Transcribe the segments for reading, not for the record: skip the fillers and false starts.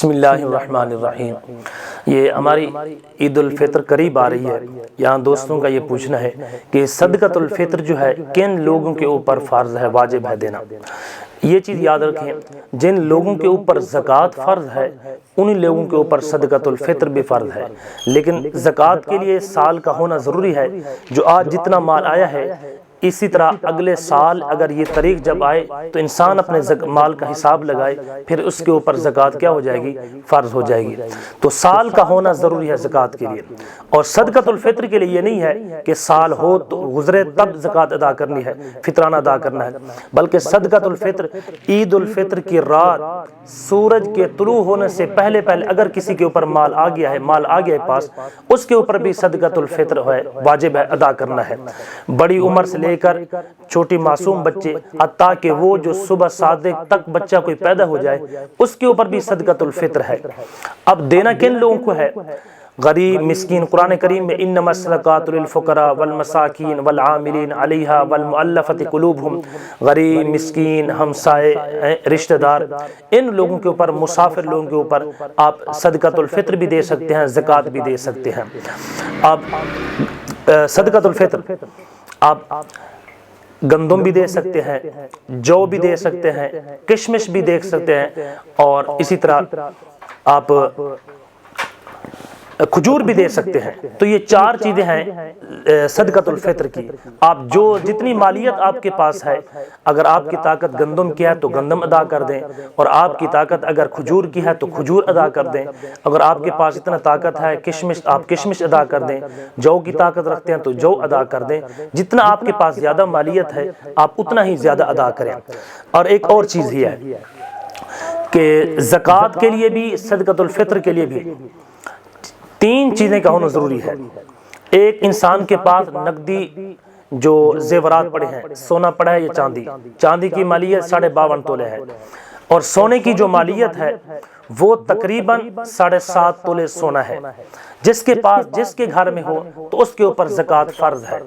بسم اللہ الرحمن الرحیم۔ یہ ہماری عید الفطر قریب آ رہی ہے۔ یہاں دوستوں کا یہ پوچھنا ہے کہ صدقۃ الفطر جو ہے کن لوگوں کے اوپر فرض ہے، واجب ہے دینا۔ یہ چیز یاد رکھیں، جن لوگوں کے اوپر زکوٰۃ فرض ہے انہی لوگوں کے اوپر صدقۃ الفطر بھی فرض ہے، لیکن زکوٰۃ کے لیے سال کا ہونا ضروری ہے۔ جو آج جتنا مال آیا ہے اسی طرح اگلے سال اگر یہ تاریخ جب آئے تو انسان اپنے مال کا حساب لگائے، پھر اس کے اوپر زکوٰۃ کیا ہو جائے گی؟ فرض ہو جائے گی۔ تو سال کا ہونا ضروری ہے زکوٰۃ کے لیے، اور صدقۃ الفطر کے لیے یہ نہیں ہے کہ سال ہو تو گزرے تب زکوٰۃ ادا کرنی ہے، فطرانہ ادا کرنا ہے، بلکہ صدقۃ الفطر عید الفطر کی رات سورج کے طلوع ہونے سے پہلے اگر کسی کے اوپر مال آ گیا ہے پاس، اس کے اوپر بھی صدقۃ الفطر ہے، واجب ہے، ادا کرنا ہے۔ بڑی عمر سے لے کر چھوٹی معصوم بچے، حتیٰ کہ وہ جو صبح صادق تک بچہ کوئی پیدا ہو جائے، اس کے اوپر بھی صدقۃ الفطر ہے۔ اب دینا کن لوگوں کو ہے؟ غریب، مسکین۔ قرآن کریم میں انما الصدقات للفقراء والمساکین والعاملین علیہا والمؤلفۃ قلوبہم، غریب، مسکین، ہمسائے، رشتہ دار، ان لوگوں کے اوپر، مسافر لوگوں کے اوپر آپ صدقۃ الفطر بھی دے سکتے ہیں، زکوٰۃ بھی دے سکتے ہیں۔ اب صدقۃ الفطر آپ گندم بھی دے سکتے ہیں، جو بھی دے سکتے ہیں، کشمش بھی دے سکتے ہیں، اور اسی طرح آپ کھجور بھی دے سکتے ہیں۔ تو یہ چار چیزیں ہیں صدقۃ الفطر کی۔ آپ جو جتنی مالیت آپ کے پاس ہے، اگر آپ کی طاقت گندم کی ہے تو گندم ادا کر دیں، اور آپ کی طاقت اگر کھجور کی ہے تو کھجور ادا کر دیں، اگر آپ کے پاس اتنا طاقت ہے کشمش، آپ کشمش ادا کر دیں، جو کی طاقت رکھتے ہیں تو جو ادا کر دیں۔ جتنا آپ کے پاس زیادہ مالیت ہے آپ اتنا ہی زیادہ ادا کریں۔ اور ایک اور چیز ہی ہے کہ زکوٰۃ کے لیے بھی، صدقۃ الفطر کے لیے بھی تین چیزیں کا ہونا ضروری ہے۔ ایک، انسان کے پاس نقدی جو زیورات پڑے ہیں، سونا پڑا ہے یا چاندی۔ چاندی کی مالیت 52.5 تولے ہے، اور سونے کی جو مالیت ہے وہ تقریباً 7.5 تولے سونا ہے۔ جس کے پاس، جس کے گھر میں ہو تو اس کے اوپر زکوٰۃ فرض ہے،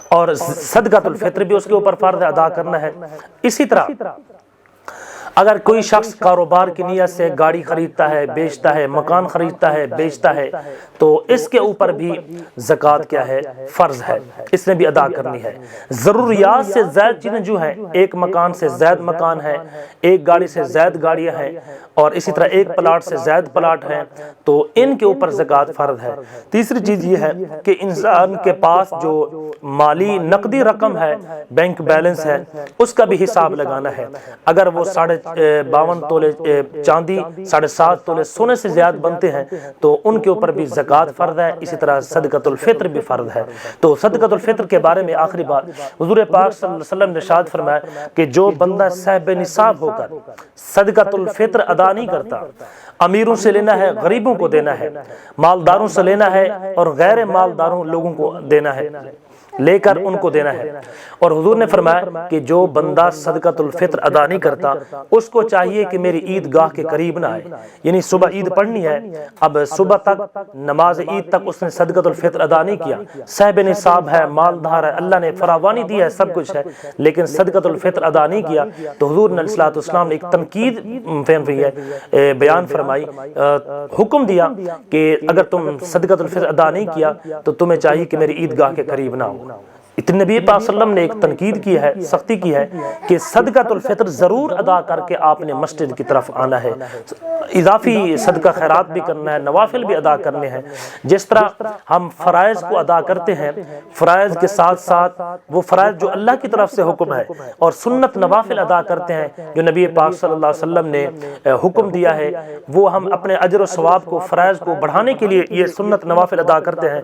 اور صدقۃ الفطر بھی اس کے اوپر فرض ادا کرنا ہے۔ اسی طرح اگر کوئی شخص کاروبار کی نیت سے گاڑی خریدتا ہے، بیچتا ہے، مکان خریدتا ہے، بیچتا ہے، تو اس کے اوپر بھی زکوٰۃ کیا ہے؟ فرض ہے، اس نے بھی ادا کرنی ہے۔ ضروریات سے زائد چیزیں جو ہیں، ایک مکان سے زائد مکان ہے، ایک گاڑی سے زائد گاڑیاں ہیں، اور اسی طرح ایک پلاٹ سے زائد پلاٹ ہیں، تو ان کے اوپر زکوٰۃ فرض ہے۔ تیسری چیز یہ ہے کہ انسان کے پاس جو مالی نقدی رقم ہے، بینک بیلنس ہے، اس کا بھی حساب لگانا ہے۔ اگر وہ 52 تولے چاندی، 7.5 تولے سونے سے زیادہ بنتے ہیں تو ان کے اوپر بھی زکوٰۃ فرض ہے، اسی طرح صدقۃ الفطر بھی فرض ہے۔ تو صدقۃ الفطر کے بارے میں آخری بات، حضور پاک صلی اللہ علیہ وسلم نے ارشاد فرمایا کہ جو بندہ صاحب نصاب ہو کر صدقۃ الفطر ادا نہیں کرتا، امیروں سے لینا ہے، غریبوں کو دینا ہے، مالداروں سے لینا ہے اور غیر مالداروں لوگوں کو دینا ہے، لے کر ان کو دینا ہے۔ اور حضور نے فرمایا کہ جو بندہ صدقۃ الفطر ادا نہیں کرتا، اس کو چاہیے کہ میری عید گاہ کے قریب نہ آئے، یعنی صبح عید پڑھنی ہے، اب صبح تک نماز عید تک اس نے صدقۃ الفطر ادا نہیں کیا، صاحب نصاب ہے، مالدار ہے، اللہ نے فراوانی دی ہے، سب کچھ ہے، لیکن صدقۃ الفطر ادا نہیں کیا، تو حضور نے علیہ السلام نے ایک تنقید بیان فرمائی، حکم دیا کہ اگر تم صدقۃ الفطر ادا نہیں کیا تو تمہیں چاہیے کہ میری عید گاہ کے قریب نہ ہو۔ اتنے نبی پاک صلی اللہ علیہ وسلم نے ایک تنقید کی ہے، سختی کی ہے کہ صدقۃ الفطر ضرور ادا کر کے آپ نے مسجد کی طرف آنا ہے، اضافی صدقہ خیرات بھی کرنا ہے، نوافل بھی ادا کرنے ہیں۔ جس طرح ہم فرائض کو ادا کرتے ہیں، فرائض کے ساتھ ساتھ وہ فرائض جو اللہ کی طرف سے حکم ہے، اور سنت نوافل ادا کرتے ہیں جو نبی پاک صلی اللہ علیہ وسلم نے حکم دیا ہے، وہ ہم اپنے اجر و ثواب کو، فرائض کو بڑھانے کے لیے یہ سنت نوافل ادا کرتے ہیں۔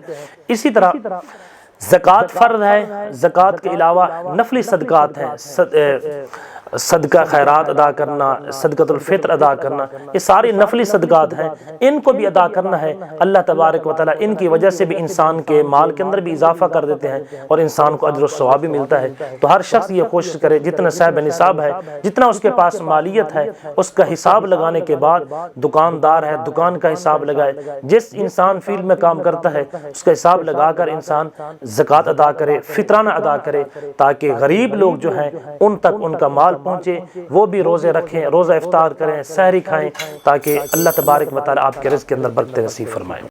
اسی طرح زکوٰۃ فرض ہے، زکوٰۃ کے علاوہ نفلی صدقات ہیں، صدقہ خیرات ادا کرنا، صدقۃ الفطر ادا کرنا، یہ ساری نفلی صدقات ہیں، ان کو بھی ادا کرنا ہے۔ اللہ تبارک و تعالیٰ ان کی وجہ سے بھی انسان کے مال کے اندر بھی اضافہ کر دیتے ہیں اور انسان کو اجر و ثواب بھی ملتا ہے۔ تو ہر شخص یہ کوشش کرے جتنا صاحب نصاب ہے، جتنا اس کے پاس مالیت ہے، اس کا حساب لگانے کے بعد، دکاندار ہے دکان کا حساب لگائے، جس انسان فیلڈ میں کام کرتا ہے اس کا حساب لگا کر انسان زکوٰۃ ادا کرے، فطرانہ ادا کرے، تاکہ غریب لوگ جو ہیں ان تک ان کا مال پہنچے وہ بھی روزے رکھیں، روزہ افطار کریں، سحری کھائیں، تاکہ اللہ تبارک و تعالی آپ کے رزق کے اندر برکت نصیب فرمائے۔